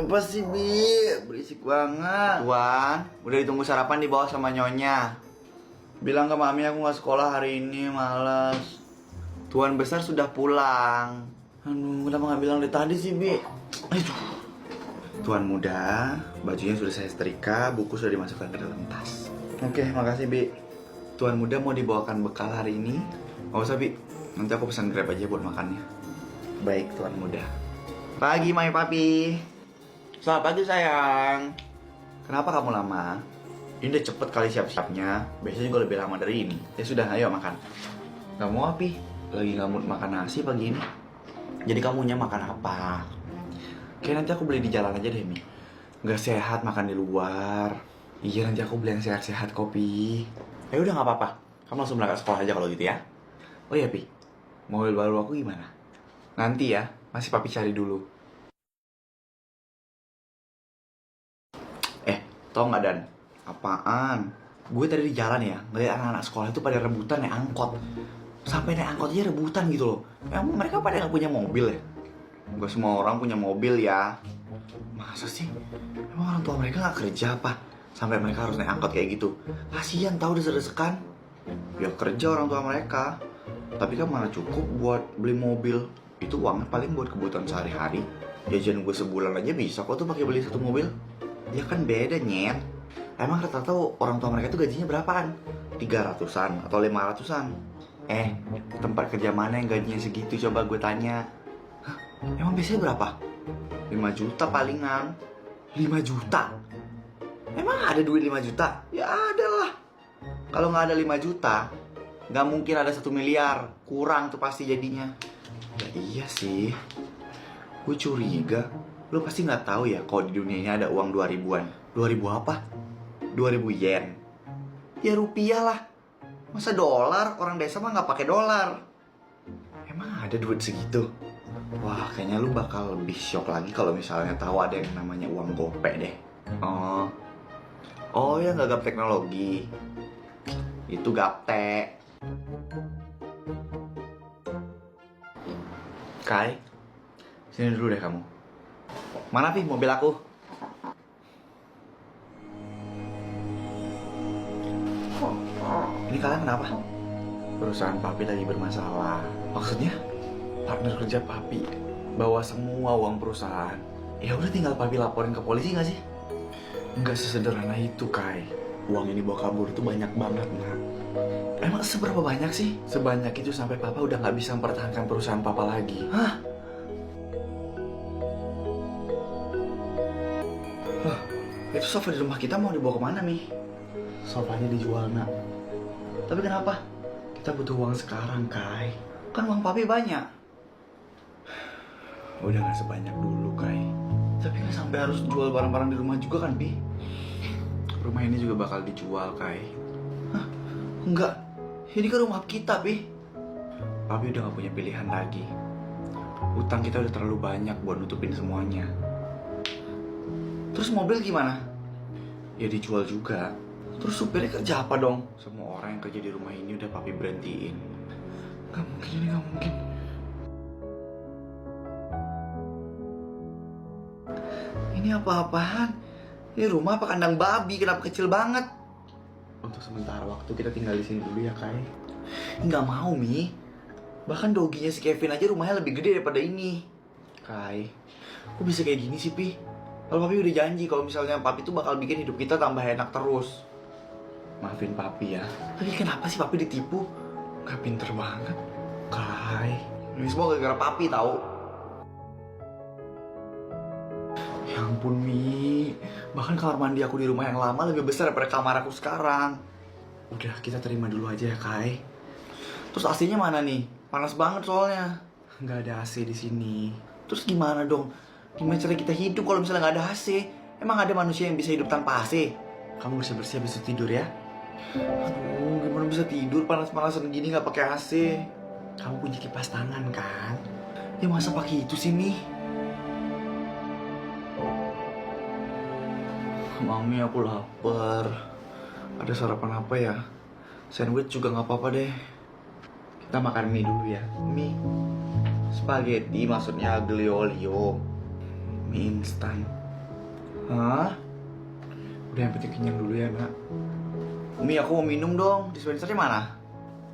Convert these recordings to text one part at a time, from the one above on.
Apa sih, Bi? Berisik banget. Tuan, udah ditunggu sarapan di bawah sama Nyonya. Bilang ke Mami aku nggak sekolah hari ini, malas. Tuan besar sudah pulang. Aduh, kenapa nggak bilang dari tadi sih, Bi? Aduh. Tuan muda, bajunya sudah saya setrika, buku sudah dimasukkan ke dalam tas. Oke, makasih, Bi. Tuan muda mau dibawakan bekal hari ini? Nggak usah, Bi. Nanti aku pesan Grab aja buat makannya. Baik, Tuan muda. Pagi, My Papi. Selamat pagi, sayang. Kenapa kamu lama? Ini udah cepet kali siap-siapnya. Biasanya juga lebih lama dari ini. Ya sudah, ayo makan. Kamu apa? Lagi nggak mood makan nasi pagi ini. Jadi kamunya makan apa? Kayak nanti aku beli di jalan aja deh, Mi. Nggak sehat makan di luar. Iya, nanti aku beli yang sehat-sehat, kopi. Ya udah nggak apa-apa. Kamu langsung berangkat sekolah aja kalau gitu ya. Oh iya, Pi. Mobil baru aku gimana? Nanti ya, masih Papi cari dulu. Tau nggak, Dan? Apaan? Gue tadi di jalan ya, ngeliat anak-anak sekolah itu pada rebutan naik angkot. Sampai naik angkot aja rebutan gitu loh. Emang mereka pada nggak punya mobil ya? Gak semua orang punya mobil ya. Masa sih? Emang orang tua mereka nggak kerja apa? Sampai mereka harus naik angkot kayak gitu. Kasian tau desek-desekan. Ya kerja orang tua mereka. Tapi kan mana cukup buat beli mobil. Itu uangnya paling buat kebutuhan sehari-hari. Jajan gue sebulan aja bisa kok tuh pakai beli satu mobil. Ya kan beda, Nyet. Emang rata-rata orang tua mereka itu gajinya berapaan? 300-an atau 500-an? Tempat kerja mana yang gajinya segitu, coba gue tanya. Hah? Emang biasanya berapa? 5 juta palingan. 5 juta? Emang ada duit 5 juta? Ya ada lah. Kalau nggak ada 5 juta, nggak mungkin ada 1 miliar. Kurang tuh pasti jadinya. Ya iya sih. Gue curiga. Lo pasti nggak tahu ya kalau di dunia ini ada uang 2000-an. 2000 apa? 2000 yen. Ya rupiah lah. Masa dolar? Orang desa mah nggak pakai dolar. Emang ada duit segitu? Wah, kayaknya lu bakal lebih shock lagi kalau misalnya tahu ada yang namanya uang gope deh. Oh ya, nggak gap teknologi. Itu gaptek. Kai, sini dulu deh kamu. Mana Pi mobil aku? Ini kalian kenapa? Perusahaan Papi lagi bermasalah. Maksudnya? Partner kerja Papi bawa semua uang perusahaan. Ya udah tinggal Papi laporin ke polisi nggak sih? Nggak sesederhana itu, Kai. Uang ini bawa kabur itu banyak banget, Nak. Emang seberapa banyak sih? Sebanyak itu sampai Papa udah nggak bisa mempertahankan perusahaan Papa lagi. Hah? Itu sofa di rumah kita mau dibawa kemana, Mi? Sofanya dijual, Nak. Tapi kenapa? Kita butuh uang sekarang, Kai. Kan uang Papi banyak. Udah gak sebanyak dulu, Kai. Tapi kan sampai harus jual barang-barang di rumah juga kan, Pi? Rumah ini juga bakal dijual, Kai. Hah? Enggak. Ini kan rumah kita, Pi. Papi udah gak punya pilihan lagi. Utang kita udah terlalu banyak buat nutupin semuanya. Terus mobil gimana? Ya dijual juga. Terus supirnya kerja apa dong? Semua orang yang kerja di rumah ini udah Papi berhentiin. Gak mungkin, ini gak mungkin. Ini apa-apaan? Ini rumah apa kandang babi? Kenapa kecil banget? Untuk sementara waktu kita tinggal di sini dulu ya, Kai. Nggak mau, Mi. Bahkan doginya si Kevin aja rumahnya lebih gede daripada ini. Kai, kok bisa kayak gini sih, Pi? Kalau Papi udah janji kalau misalnya Papi tuh bakal bikin hidup kita tambah enak terus. Maafin Papi ya. Tapi kenapa sih Papi ditipu? Gak pinter banget. Kai, ini semua gara-gara Papi tahu. Ya ampun, Mi. Bahkan kamar mandi aku di rumah yang lama lebih besar daripada kamar aku sekarang. Udah, kita terima dulu aja ya, Kai. Terus AC-nya mana nih? Panas banget soalnya. Gak ada AC di sini. Terus gimana dong? Gimana cara kita hidup kalau misalnya nggak ada AC? Emang ada manusia yang bisa hidup tanpa AC? Kamu bersih-bersih habis itu tidur ya? Aduh, gimana bisa tidur panas-panasan gini nggak pakai AC? Kamu punya kipas tangan kan? Ya masa pakai itu sih, Mi? Mami, aku lapar. Ada sarapan apa ya? Sandwich juga nggak apa-apa deh. Kita makan mie dulu ya. Mie spaghetti, maksudnya aglio olio. Mie instan. Hah? Udah, yang penting kenyang dulu ya, nak. Mi, aku mau minum dong. Dispensernya mana?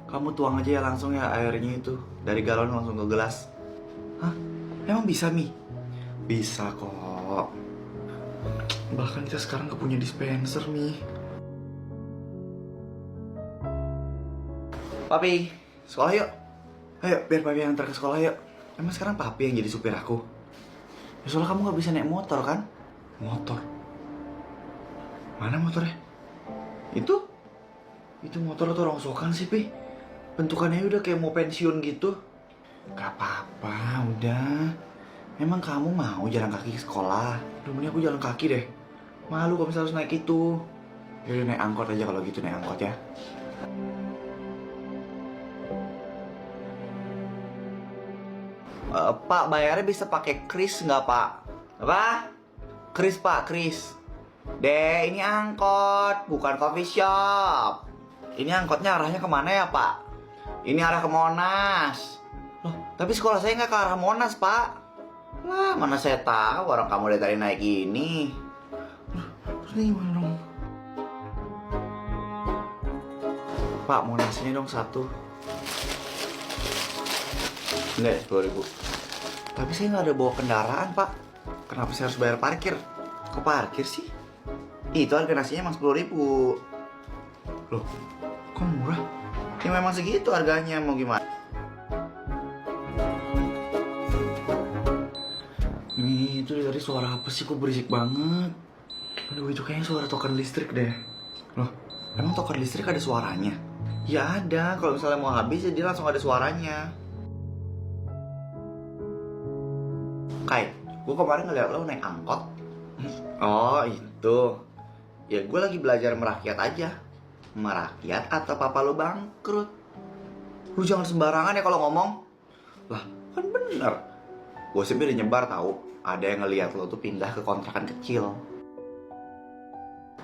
Kamu tuang aja ya langsung ya airnya itu. Dari galon langsung ke gelas. Hah? Emang bisa, Mi? Bisa kok. Bahkan kita sekarang gak punya dispenser, Mi. Papi, sekolah yuk. Ayo, biar papi yang antar ke sekolah yuk. Emang sekarang papi yang jadi supir aku? Ya soalnya kamu gak bisa naik motor kan? Motor? Mana motornya? Itu motor tuh rongsokan sih, Pi. Bentukannya udah kayak mau pensiun gitu. Gak apa-apa, udah. Emang kamu mau jalan kaki ke sekolah? Duh, mending aku jalan kaki deh. Malu kalau misalnya harus naik itu. Yaudah, naik angkot aja kalau gitu, naik angkot ya. Pak, bayarnya bisa pakai kris nggak, Pak? Apa? Kris, Pak, kris. Deh, ini angkot, bukan coffee shop. Ini angkotnya arahnya kemana ya, Pak? Ini arah ke Monas. Loh, tapi sekolah saya nggak ke arah Monas, Pak. Lah, mana saya tahu orang kamu dari tadi naik ini. Terus ini gimana dong? Pak, Monasnya dong satu. Enggak, 10.000. Tapi saya nggak ada bawa kendaraan, Pak. Kenapa saya harus bayar parkir? Kok parkir sih? Itu harga nasinya emang 10.000. Loh, kok murah? Ya memang segitu harganya, mau gimana? Nih, itu dari suara apa sih? Kok berisik banget? Aduh, itu kayaknya suara token listrik deh. Loh, emang token listrik ada suaranya? Ya ada, kalau misalnya mau habis ya dia langsung ada suaranya. Kai, gue kemarin ngeliat lo naik angkot. Oh, itu. Ya gue lagi belajar merakyat aja. Merakyat atau papa lo bangkrut? Lu jangan sembarangan ya kalau ngomong. Lah, kan bener. Gosipnya udah nyebar tahu. Ada yang ngeliat lo tuh pindah ke kontrakan kecil.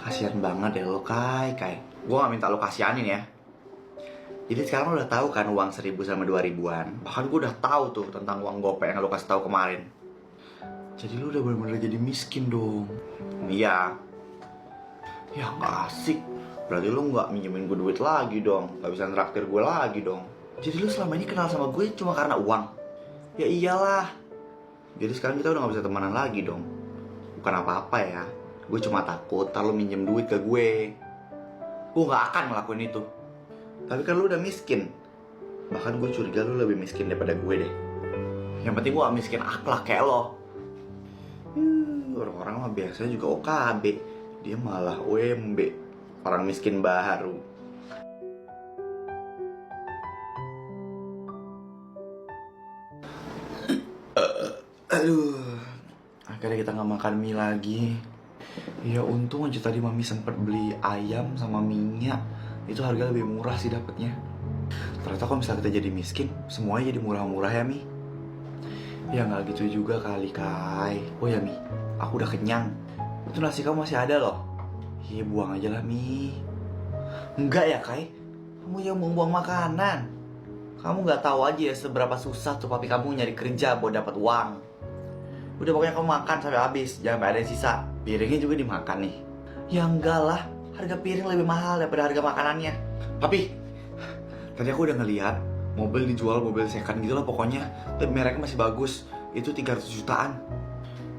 Kasian banget deh lo, Kai. Gue gak minta lo kasianin ya. Jadi sekarang lo udah tahu kan uang 1.000 sama 2.000-an. Bahkan gue udah tahu tuh tentang uang gopek yang lo kasih tahu kemarin. Jadi lo udah bener-bener jadi miskin dong. Iya. Ya gak asik. Berarti lo gak minjemin gue duit lagi dong. Gak bisa nraktir gue lagi dong. Jadi lo selama ini kenal sama gue cuma karena uang? Ya iyalah. Jadi sekarang kita udah gak bisa temenan lagi dong. Bukan apa-apa ya. Gue cuma takut ntar lo minjem duit ke gue. Gue gak akan ngelakuin itu. Tapi kan lo udah miskin. Bahkan gue curiga lo lebih miskin daripada gue deh. Yang penting gue gak miskin akhlak kayak lo. Orang-orang mah biasanya juga OKB. Dia malah UMB. Orang miskin baru. Aduh, akhirnya kita nggak makan mie lagi. Ya untung aja tadi mami sempet beli ayam sama minyak. Itu harga lebih murah sih dapetnya. Ternyata kalau misalnya kita jadi miskin, semuanya jadi murah-murah ya, Mi. Ya nggak gitu juga kali, Kai. Oh ya, Mi, aku udah kenyang. Itu nasi kamu masih ada loh. Iya, buang aja lah, Mi. Enggak ya, Kai? Kamu yang buang-buang makanan. Kamu nggak tahu aja ya seberapa susah tuh papi kamu nyari kerja buat dapat uang. Udah pokoknya kamu makan sampai habis, jangan sampai ada yang sisa. Piringnya juga dimakan nih. Ya enggak lah, harga piring lebih mahal daripada harga makanannya. Papi, tadi aku udah ngeliat mobil dijual, mobil second gitu lah pokoknya. Tapi mereknya masih bagus, itu 300 jutaan.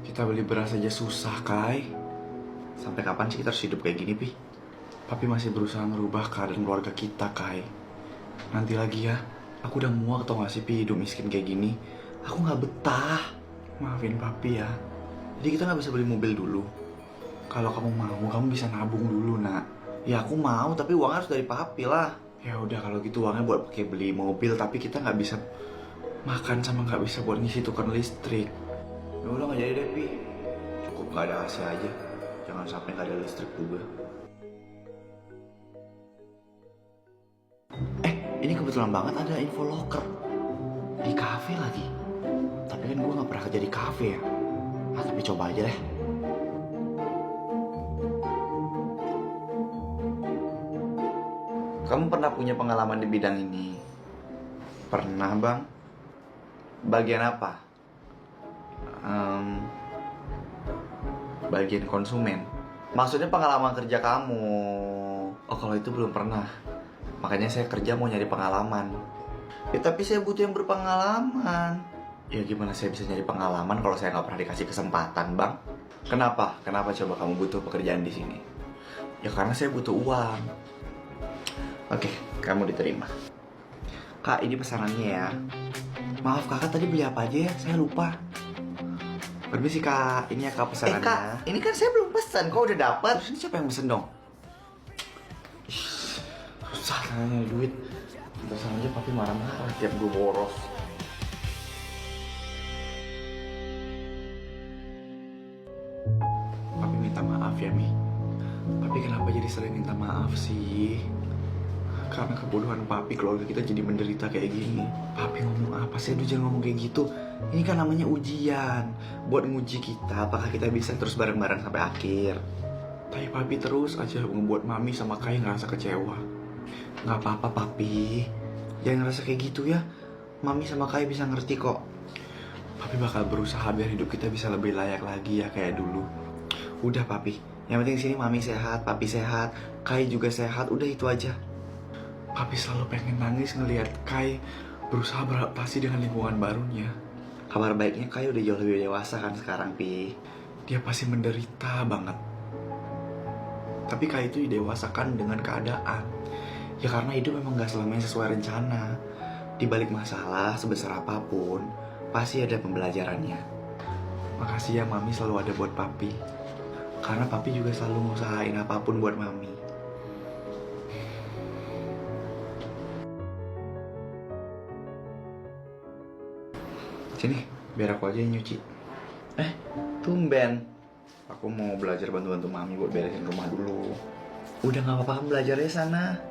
Kita beli beras aja susah, Kai. Sampai kapan sih kita harus hidup kayak gini, Pi? Papi masih berusaha ngerubah keadaan keluarga kita, Kai. Nanti lagi ya, aku udah muak tau gak sih, Pi, hidup miskin kayak gini. Aku gak betah. Maafin papi ya. Jadi kita gak bisa beli mobil dulu. Kalau kamu mau, kamu bisa nabung dulu, nak. Ya aku mau, tapi uangnya harus dari papi lah. Ya udah kalau gitu uangnya buat pakai beli mobil, tapi kita nggak bisa makan sama nggak bisa buat ngisi tukar listrik. Ya udah nggak jadi deh, Pi. Cukup nggak ada AC aja. Jangan sampai nggak ada listrik juga. Ini kebetulan banget ada info locker di kafe lagi. Tapi kan gue nggak pernah kerja di kafe ya. Tapi coba aja deh. Kamu pernah punya pengalaman di bidang ini? Pernah, Bang? Bagian apa? bagian konsumen. Maksudnya pengalaman kerja kamu. Oh, kalau itu belum pernah. Makanya saya kerja mau nyari pengalaman. Ya tapi saya butuh yang berpengalaman. Ya gimana saya bisa nyari pengalaman kalau saya nggak pernah dikasih kesempatan, Bang? Kenapa? Kenapa coba kamu butuh pekerjaan di sini? Ya karena saya butuh uang. Oke, kamu diterima. Kak, ini pesanannya ya. Maaf kakak, tadi beli apa aja ya? Saya lupa. Permisi kak, ini ya kak pesanannya. Kak, ini kan saya belum pesan, kok udah dapat? Terus ini siapa yang pesen dong? Susah nanya duit. Pesan aja papi marah-marah tiap gue boros. Papi minta maaf ya Mi. Papi kenapa jadi sering minta maaf sih? Karena kebodohan papi keluarga kita jadi menderita kayak gini. Papi ngomong apa sih? Aduh jangan ngomong kayak gitu. Ini kan namanya ujian. Buat nguji kita apakah kita bisa terus bareng-bareng sampai akhir. Tapi papi terus aja ngebuat mami sama Kai ngerasa kecewa. Gak apa-apa papi. Jangan ngerasa kayak gitu ya. Mami sama Kai bisa ngerti kok. Papi bakal berusaha biar hidup kita bisa lebih layak lagi ya kayak dulu. Udah papi. Yang penting sini mami sehat, papi sehat, Kai juga sehat. Udah itu aja. Papi selalu pengen nangis ngelihat Kai berusaha beradaptasi dengan lingkungan barunya. Kabar baiknya Kai udah jauh lebih dewasa kan sekarang, Pi. Dia pasti menderita banget. Tapi Kai itu didewasakan dengan keadaan. Ya karena hidup memang gak selamanya sesuai rencana. Di balik masalah sebesar apapun, pasti ada pembelajarannya. Makasih ya Mami selalu ada buat Papi. Karena Papi juga selalu ngusahain apapun buat Mami. Sini, biar aku aja yang nyuci. Tumben. Aku mau belajar bantu-bantu Mami buat beresin rumah dulu. Udah gak apa-apa, belajarnya sana.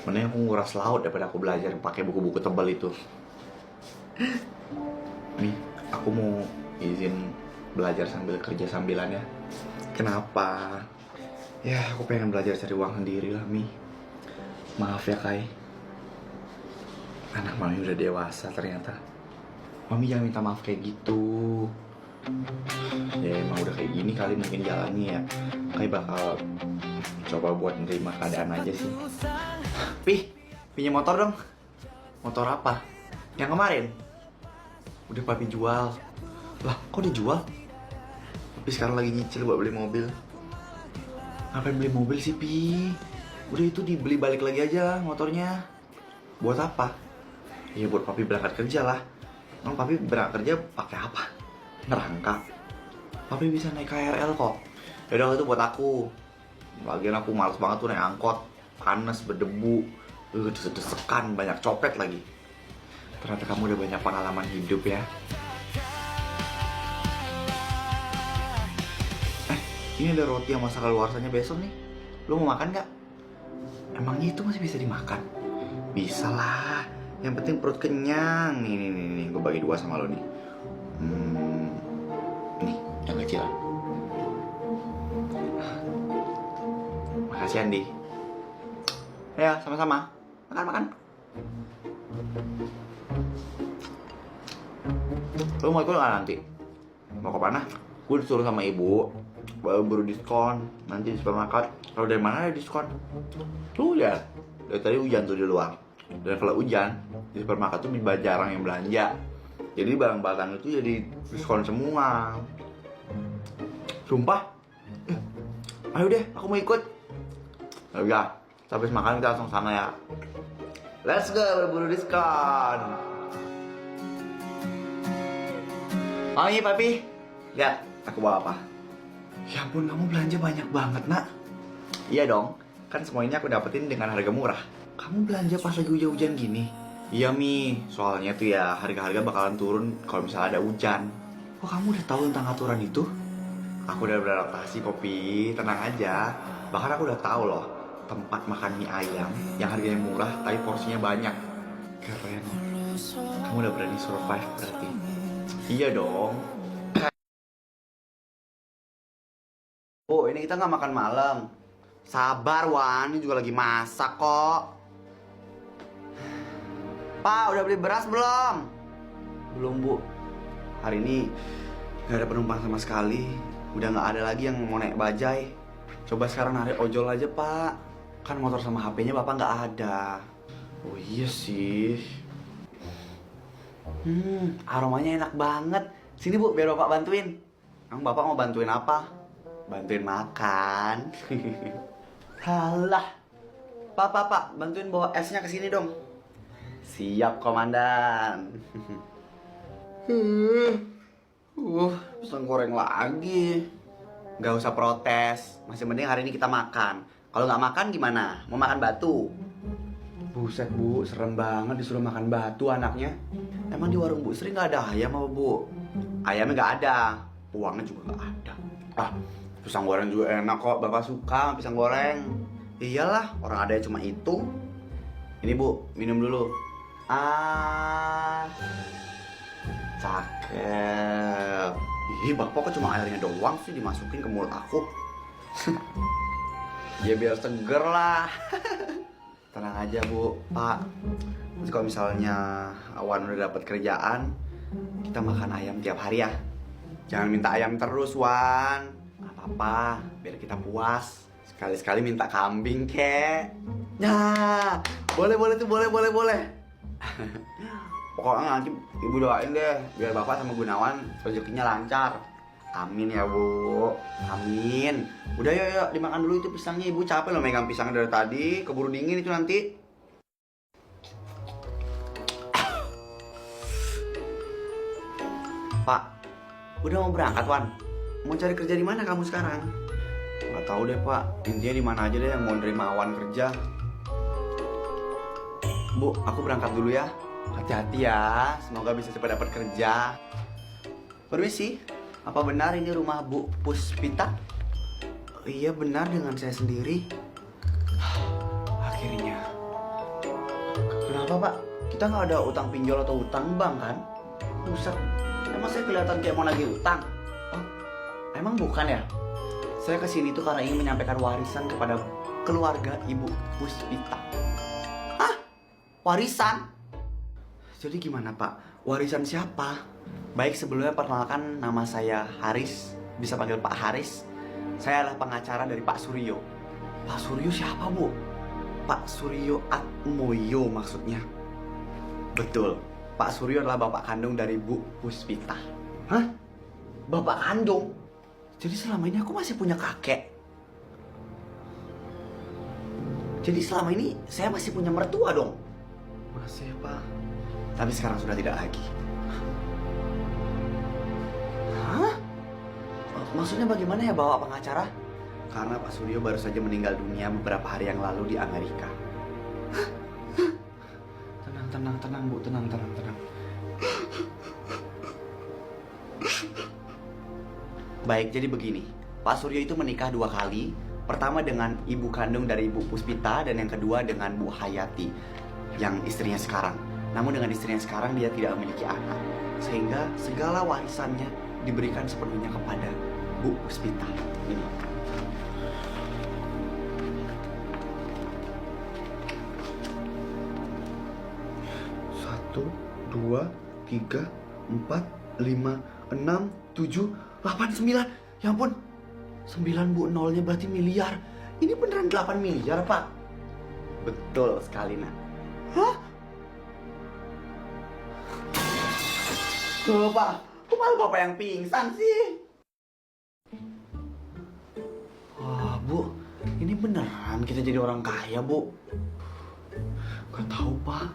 Mending aku nguras laut daripada aku belajar pakai buku-buku tebal itu. Nih, aku mau izin belajar sambil kerja sambilan ya. Kenapa? Ya, aku pengen belajar cari uang sendiri lah, Mi. Maaf ya, Kai. Anak Mami udah dewasa ternyata. Mami jangan minta maaf kayak gitu. Ya emang udah kayak gini kali mungkin jalannya ya. Kai bakal coba buat nerima keadaan aja sih. Pi, pinjam motor dong. Motor apa? Yang kemarin. Udah Papi jual. Lah, kok dijual? Papi sekarang lagi nyicil buat beli mobil. Ngapain beli mobil sih, Pi? Udah itu dibeli balik lagi aja motornya. Buat apa? Ya buat Papi berangkat kerja lah. Emang Papi berangkat kerja pakai apa? Ngerangkak. Papi bisa naik KRL kok. Yaudah itu buat aku. Lagian aku males banget tuh naik angkot. Panas, berdebu, desek-desekan, banyak copet lagi. Ternyata kamu udah banyak pengalaman hidup ya. Ini ada roti yang masak keluarsanya besok nih. Lu mau makan gak? Emangnya itu masih bisa dimakan? Bisa lah. Yang penting perut kenyang. Nih. Gue bagi dua sama lo nih. Nih, yang kecil. Makasih Andi. Ya, sama-sama. Makan. Lu mau ikut gak nanti? Mau ke mana? Gue disuruh sama ibu baru diskon nanti di supermarket. Kalau dari mana ada diskon? Tuh lihat, dari tadi hujan tuh di luar. Dan kalau hujan di supermarket tuh jarang yang belanja. Jadi barang-barang itu jadi diskon semua. Sumpah. Ayo deh, aku mau ikut. Udah, habis makan kita langsung sana ya. Let's go, berburu diskon. Oh iya papi. Lihat, aku bawa apa? Ya ampun, kamu belanja banyak banget, Nak. Iya dong, kan semua ini aku dapetin dengan harga murah. Kamu belanja pas lagi hujan-hujan gini? Iya Mi, soalnya tuh ya harga-harga bakalan turun kalau misalnya ada hujan. Oh, kamu udah tahu tentang aturan itu? Aku udah beradaptasi Popi, tenang aja. Bahkan aku udah tahu loh tempat makan mie ayam yang harganya murah tapi porsinya banyak. Keren. Kamu udah berani survive berarti. Iya dong. Oh, ini kita nggak makan malam. Sabar Wan, ini juga lagi masak kok. Pak, udah beli beras belum? Belum, Bu. Hari ini gak ada penumpang sama sekali. Udah nggak ada lagi yang mau naik bajai. Coba sekarang narik ojol aja pak. Kan motor sama HP-nya bapak nggak ada. Oh iya sih. Aromanya enak banget. Sini bu, biar bapak bantuin. Emang bapak mau bantuin apa? Bantuin makan. Halah. Pak, bantuin bawa esnya ke sini dong. Siap, komandan. Pesan goreng lagi. Gak usah protes. Masih mending hari ini kita makan. Kalau nggak makan gimana? Mau makan batu? Buset bu, serem banget disuruh makan batu anaknya. Emang di warung Bu Sri nggak ada ayam apa bu? Ayamnya nggak ada, uangnya juga nggak ada. Pisang goreng juga enak kok, bapak suka pisang goreng. Iyalah, orang ada cuma itu. Ini bu, minum dulu. Cakep. Ih, bapak kok cuma airnya doang sih dimasukin ke mulut aku. Ya biar seger lah. Tenang aja bu, pak. Nanti kalau misalnya Awan udah dapat kerjaan, kita makan ayam tiap hari ya. Jangan minta ayam terus, Wan. Gak apa-apa, biar kita puas. Sekali-sekali minta kambing, kek. Nah, boleh tuh, boleh. Pokoknya nanti ibu doain deh, biar bapak sama Gunawan rezekinya lancar. Amin ya bu, amin. Udah yuk dimakan dulu itu pisangnya, ibu capek loh megang pisangnya dari tadi, keburu dingin itu nanti. Pak, udah mau berangkat Wan? Mau cari kerja di mana kamu sekarang? Nggak tahu deh pak, intinya di mana aja deh yang mau nerima Wan kerja. Bu, aku berangkat dulu ya. Hati-hati ya, semoga bisa cepat dapat kerja. Permisi, apa benar ini rumah Bu Puspita? Iya benar, dengan saya sendiri. Akhirnya. Kenapa pak? Kita nggak ada utang pinjol atau utang bank kan? Buset, emang saya kelihatan kayak mau nagih utang? Oh, emang bukan ya? Saya kesini tuh karena ingin menyampaikan warisan kepada keluarga Ibu Puspita. Hah? Warisan? Jadi gimana pak? Warisan siapa? Baik, sebelumnya perkenalkan, nama saya Haris. Bisa panggil Pak Haris. Saya adalah pengacara dari Pak Suryo. Pak Suryo siapa bu? Pak Suryo Atmojo maksudnya. Betul, Pak Suryo adalah bapak kandung dari Bu Puspita. Hah? Bapak kandung? Jadi selama ini aku masih punya kakek? Jadi selama ini saya masih punya mertua dong? Masih pak. Tapi sekarang sudah tidak lagi. Hah? Maksudnya bagaimana ya bawa pengacara? Karena Pak Suryo baru saja meninggal dunia beberapa hari yang lalu di Amerika. Tenang bu, tenang. Baik, jadi begini. Pak Suryo itu menikah 2 kali. Pertama dengan ibu kandung dari Ibu Puspita, dan yang kedua dengan Bu Hayati, yang istrinya sekarang. Namun dengan istrinya sekarang dia tidak memiliki anak, sehingga segala warisannya diberikan sepenuhnya kepada Bu Puspita. Ini. Satu, 2, 3, 4, 5, 6, 7, 8, 9. Ya ampun, 9 bu, nolnya berarti miliar. Ini beneran 8 miliar pak? Betul sekali nak. Hah? Tuh pak, kok malah bapak yang pingsan sih? Wah bu, ini beneran kita jadi orang kaya bu? Gak tahu pak.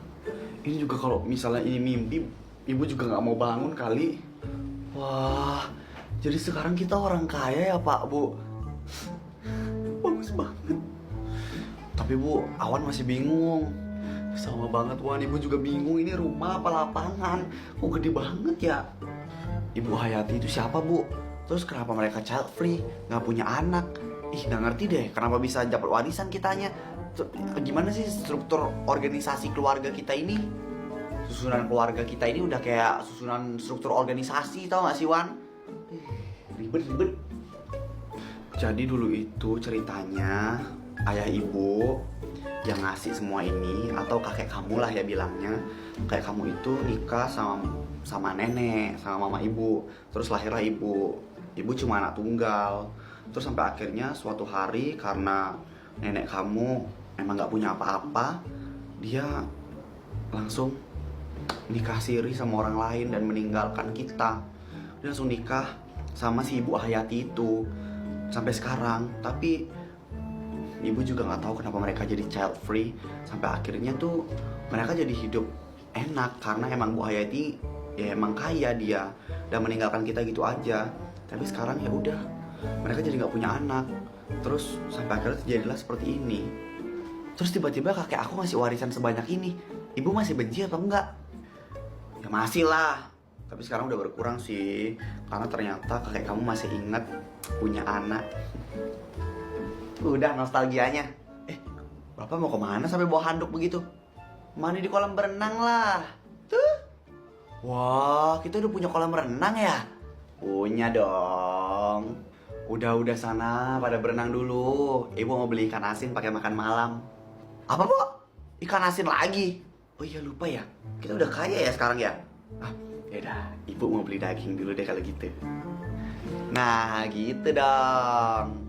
Ini juga kalau misalnya ini mimpi, ibu juga gak mau bangun kali. Wah, jadi sekarang kita orang kaya ya pak bu? Bagus banget. Tapi bu, Awan masih bingung. Sama banget Wan, ibu juga bingung ini rumah apa lapangan. Kok gede banget ya? Ibu Hayati itu siapa bu? Terus kenapa mereka child free, gak punya anak? Ih gak ngerti deh, kenapa bisa dapat warisan kitanya. Gimana sih struktur organisasi keluarga kita ini? Susunan keluarga kita ini udah kayak susunan struktur organisasi, tau gak sih Wan? Ribet. Jadi dulu itu ceritanya ayah ibu yang ngasih semua ini, atau kakek kamu lah ya bilangnya. Kayak kamu itu nikah sama nenek, sama mama ibu. Terus lahirlah ibu. ibu cuma anak tunggal. Terus sampai akhirnya suatu hari karena nenek kamu emang gak punya apa-apa, dia langsung nikah siri sama orang lain dan meninggalkan kita. Dia langsung nikah sama si ibu Hayati itu sampai sekarang. Tapi ibu juga nggak tahu kenapa mereka jadi child free. Sampai akhirnya tuh mereka jadi hidup enak karena emang Bu Hayati ya emang kaya dia dan meninggalkan kita gitu aja. Tapi sekarang ya udah, mereka jadi nggak punya anak. Terus sampai akhirnya terjadilah seperti ini. Terus tiba-tiba kakek aku ngasih warisan sebanyak ini. Ibu masih benci apa enggak? Ya masih lah. Tapi sekarang udah berkurang sih, karena ternyata kakek kamu masih ingat punya anak. Udah nostalgianya. Bapak mau kemana sampai bawa handuk begitu? Mandi di kolam berenang lah. Tuh. Wah, kita udah punya kolam renang ya? Punya dong. Udah sana pada berenang dulu. Ibu mau beli ikan asin pakai makan malam. Apa, Bu? Ikan asin lagi? Oh iya, lupa ya. Kita udah kaya ya sekarang ya? Yaudah, ibu mau beli daging dulu deh kalau gitu. Nah, gitu dong.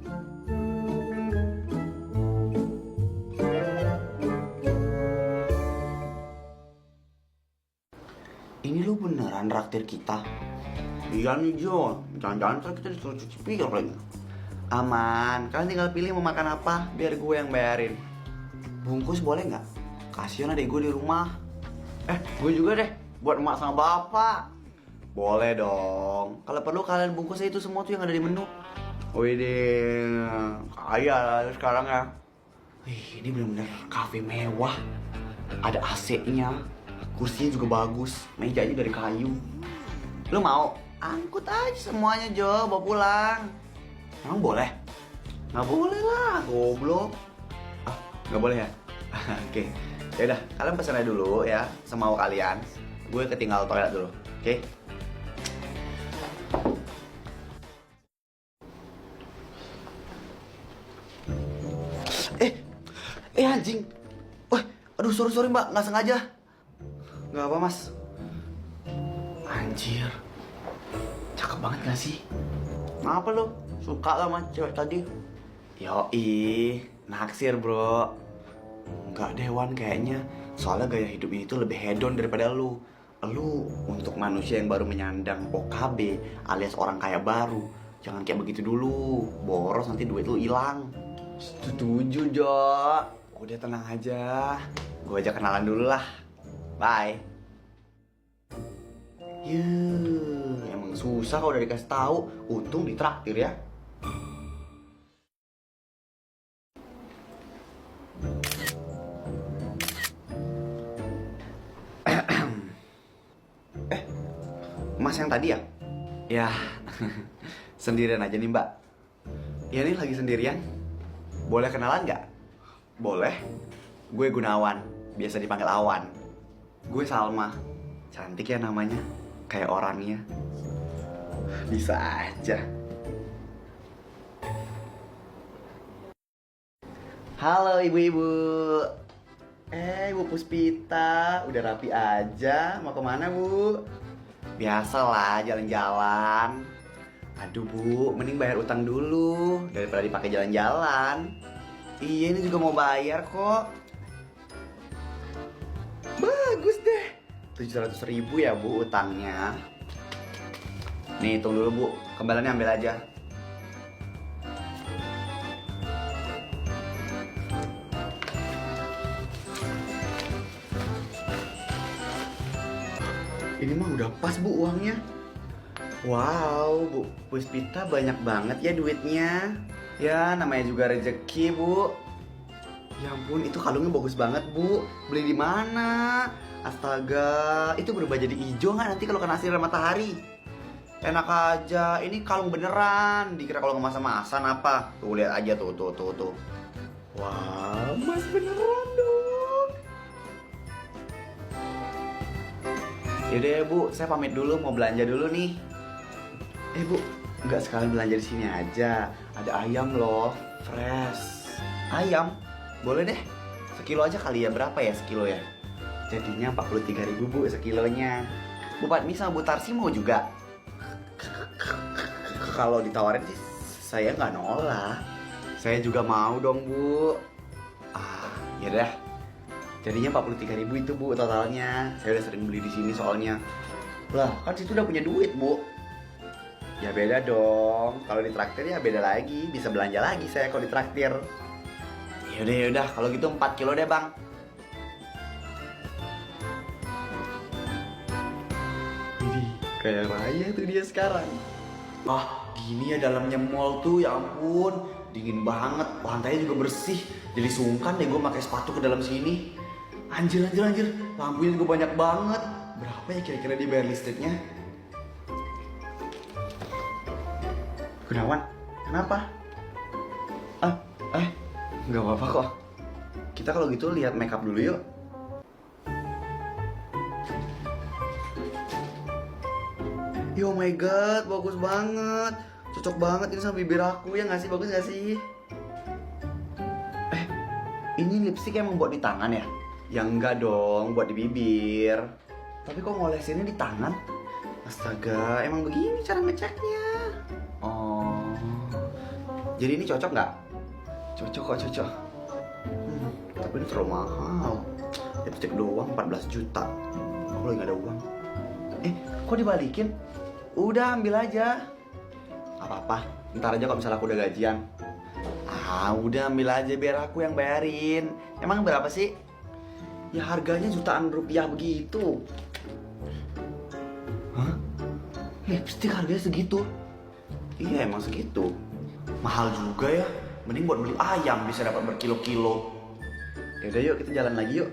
Ini lu beneran raktir kita? Iya nih Jo, jangan-jangan kan kita disuruh cuci piring lagi. Aman, kalian tinggal pilih mau makan apa, biar gue yang bayarin. Bungkus boleh nggak? Kasian adek gue di rumah. Gue juga deh, buat emak sama bapak. Boleh dong, kalau perlu kalian bungkus itu semua tuh yang ada di menu. Widih, kaya sekarang ya. Wih, ini bener-bener kafe mewah. Ada AC-nya. Kursinya juga bagus, mejanya dari kayu. Lu mau? Angkut aja semuanya Jo, bawa pulang. Emang boleh? Nggak boleh lah, goblok. Nggak boleh ya? Oke, yaudah, kalian pesan aja dulu ya, semau kalian. Gue ketinggal toilet dulu, oke? Anjing. Wah, aduh sorry mbak, nggak sengaja. Nggak apa mas. Anjir, cakep banget gak sih? Kenapa lo? Suka lah sama cewek tadi? Yoi, naksir bro. Nggak dewan kayaknya. Soalnya gaya hidupnya itu lebih hedon daripada lu. Lu untuk manusia yang baru menyandang OKB alias orang kaya baru, jangan kayak begitu dulu. Boros nanti duit lu hilang. Setuju Jo. Udah tenang aja. Gue aja kenalan dulu lah. Bye. Emang susah kalau udah dikasih tahu. Untung ditraktir ya. Mas yang tadi ya? Ya, sendirian aja nih mbak. Ya ini lagi sendirian. Boleh kenalan nggak? Boleh. Gue Gunawan, biasa dipanggil Awan. Gue Salma. Cantik ya namanya, kayak orangnya. Bisa aja. Halo ibu-ibu. Ibu Puspita, udah rapi aja. Mau kemana bu? Biasalah jalan-jalan. Aduh bu, mending bayar utang dulu daripada dipakai jalan-jalan. Iya ini juga mau bayar kok. Bagus deh. 700.000 ya bu utangnya. Nih hitung dulu bu, kembaliannya ambil aja. Ini mah udah pas bu uangnya. Wow, Bu Puspita banyak banget ya duitnya. Ya namanya juga rezeki bu. Ya ampun, itu kalungnya bagus banget bu. Beli di mana? Astaga, itu berubah jadi hijau nggak nanti kalau kena sinar matahari? Enak aja, ini kalung beneran. Dikira kalau ngemasa-masan apa? Tuh lihat aja tuh. Wow, mas beneran dong. Yaudah ya bu, saya pamit dulu mau belanja dulu nih. Bu, nggak sekalian belanja di sini aja. Ada ayam loh, fresh. Ayam, boleh deh. Sekilo aja kali ya, berapa ya sekilo ya? Jadinya 43.000 bu sekilonya. Bu Patmi sama Bu Tarsi mau juga? Kalau ditawarin sih saya nggak nolak. Saya juga mau dong Bu. Ya udah. Jadinya 43.000 itu Bu totalnya. Saya udah sering beli di sini soalnya. Lah kan situ udah punya duit Bu. Ya beda dong. Kalau ditraktir ya beda lagi. Bisa belanja lagi saya kalau ditraktir. Yaudah. Kalau gitu 4 kilo deh Bang. Widih, kayak raya tuh dia sekarang. Gini ya dalamnya mall tuh, ya ampun. Dingin banget, lantainya juga bersih. Jadi sungkan deh gue pakai sepatu ke dalam sini. Anjir. Lampunya juga banyak banget. Berapa ya kira-kira di bayar listriknya? Gunawan, kenapa? Nggak apa-apa kok. Kita kalau gitu lihat makeup dulu yuk. Oh my god, bagus banget. Cocok banget ini sama bibir aku, ya nggak sih? Bagus nggak sih? Ini lipstick emang buat di tangan ya? Ya enggak dong, buat di bibir. Tapi kok ngolesinnya di tangan? Astaga, emang begini cara ngeceknya? Oh, jadi ini cocok nggak? Cocok. Tapi ini terlalu mahal. Lipstick doang 14 juta. Aku lagi nggak ada uang. Kok dibalikin? Udah ambil aja. Apa-apa, ntar aja kalau misalnya aku udah gajian. Udah ambil aja biar aku yang bayarin. Emang berapa sih? Ya harganya jutaan rupiah begitu. Hah? Lipstick harganya segitu? Iya emang segitu. Mahal juga ya. Mending buat beli ayam bisa dapat berkilo-kilo. Yaudah yuk kita jalan lagi yuk.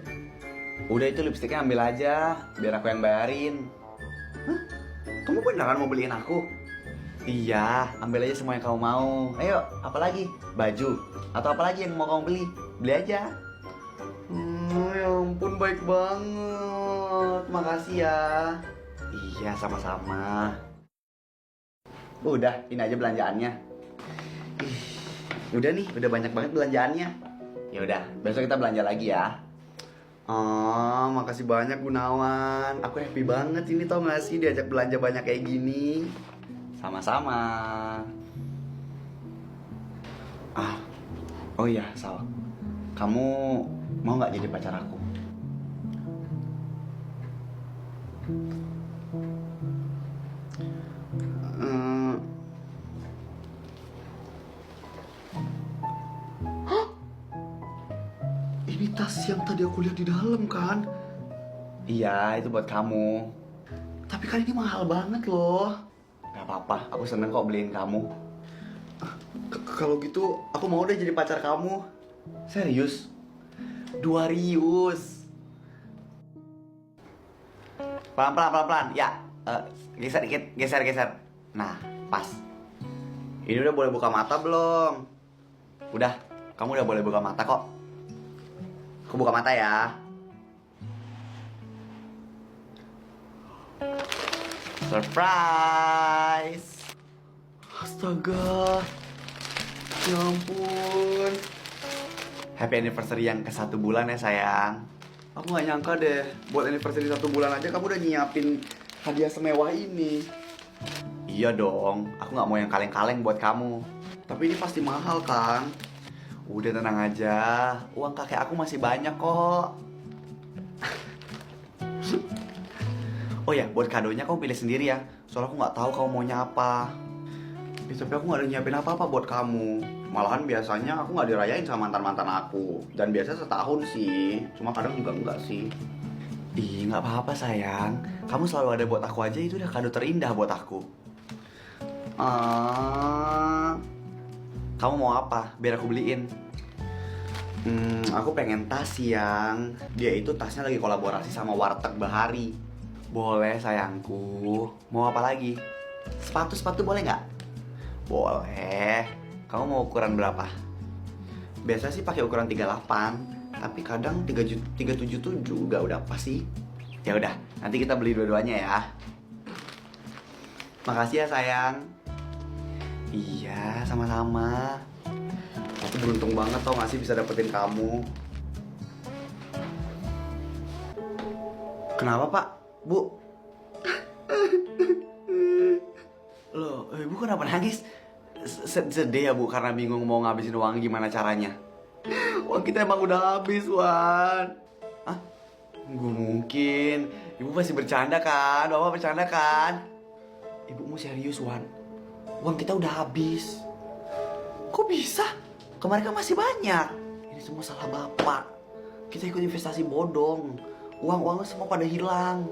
Udah itu lipstiknya ambil aja biar aku yang bayarin. Hah? Kamu beneran mau beliin aku? Iya, ambil aja semua yang kamu mau. Ayo, apa lagi? Baju atau apa lagi yang mau kamu beli? Beli aja. Ya ampun baik banget. Makasih ya. Iya, sama-sama. Udah, ini aja belanjaannya. Udah nih, udah banyak banget belanjaannya. Ya udah, besok kita belanja lagi ya. Makasih banyak Gunawan. Aku happy banget ini, tau gak sih diajak belanja banyak kayak gini. Sama-sama. Oh iya, Sal. Kamu mau gak jadi pacar aku? Ini tas yang tadi aku lihat di dalam kan? Iya, itu buat kamu. Tapi kan ini mahal banget loh. Gak apa-apa, aku seneng kok beliin kamu. Kalau gitu, aku mau deh jadi pacar kamu. Serius? Duarius. Pelan-pelan. Ya, geser dikit, geser. Nah, pas. Ini udah boleh buka mata belum? Udah, kamu udah boleh buka mata kok. Aku buka mata ya. Surprise. Astaga. Ya ampun. Happy anniversary yang ke 1 bulan ya sayang. Aku gak nyangka deh, buat anniversary 1 bulan aja kamu udah nyiapin hadiah semewah ini. Iya dong, aku gak mau yang kaleng-kaleng buat kamu. Tapi ini pasti mahal kan? Udah tenang aja, uang kakek aku masih banyak kok. Oh ya, buat kadonya kamu pilih sendiri ya. Soalnya aku nggak tahu kamu maunya apa. Tapi aku nggak ada nyiapin apa-apa buat kamu. Malahan biasanya aku nggak dirayain sama mantan-mantan aku. Dan biasa setahun sih, cuma kadang juga enggak sih. Nggak apa-apa sayang. Kamu selalu ada buat aku aja, itu udah kado terindah buat aku. Kamu mau apa? Biar aku beliin. Aku pengen tas yang dia itu tasnya lagi kolaborasi sama Warteg Bahari. Boleh sayangku. Mau apa lagi? Sepatu boleh nggak? Boleh. Kamu mau ukuran berapa? Biasa sih pakai ukuran 38, tapi kadang 377 juga udah pas sih. Ya udah, nanti kita beli dua-duanya ya. Makasih ya sayang. Iya, sama-sama. Aku beruntung banget tau gak sih bisa dapetin kamu. Kenapa Pak? Bu? Loh, ibu kenapa nangis? Sedih ya bu, karena bingung mau ngabisin uang gimana caranya. Uang kita emang udah habis, Wan. Hah? Nggak mungkin. Ibu masih bercanda kan? Bapak bercanda kan? Ibu mau serius, Wan. Uang kita udah habis. Kok bisa? Kemarin kan masih banyak. Ini semua salah bapak. Kita ikut investasi bodong. Uang-uangnya semua pada hilang.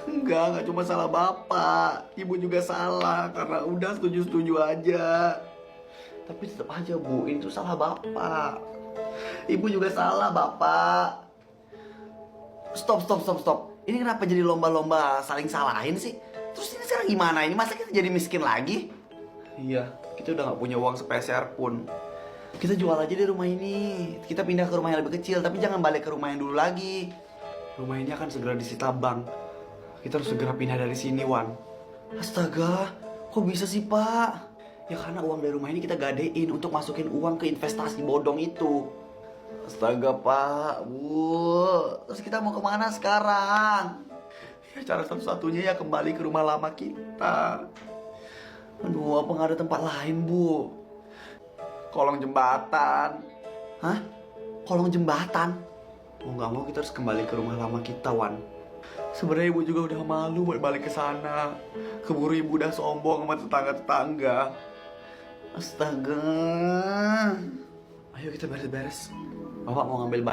Enggak cuma salah bapak. Ibu juga salah karena udah setuju-setuju aja. Tapi tetap aja bu, ini tuh salah bapak. Ibu juga salah bapak. Stop. Ini kenapa jadi lomba-lomba saling salahin sih? Terus ini sekarang gimana? Ini masa kita jadi miskin lagi? Iya, kita udah gak punya uang sepeser pun. Kita jual aja di rumah ini. Kita pindah ke rumah yang lebih kecil, tapi jangan balik ke rumah yang dulu lagi. Rumah ini akan segera disita bank. Kita harus segera pindah dari sini, Wan. Astaga, kok bisa sih, Pak? Ya karena uang dari rumah ini kita gadein untuk masukin uang ke investasi bodong itu. Astaga, Pak, Bu. Terus kita mau kemana sekarang? Ya cara satu-satunya ya kembali ke rumah lama kita. Aduh, apa nggak ada tempat lain, Bu? Kolong jembatan. Hah? Kolong jembatan? Mau nggak mau kita harus kembali ke rumah lama kita, Wan. Sebenarnya ibu juga udah malu buat balik ke sana. Keburu ibu udah sombong sama tetangga-tetangga. Astaga. Ayo kita beres-beres. Bapak mau ngambil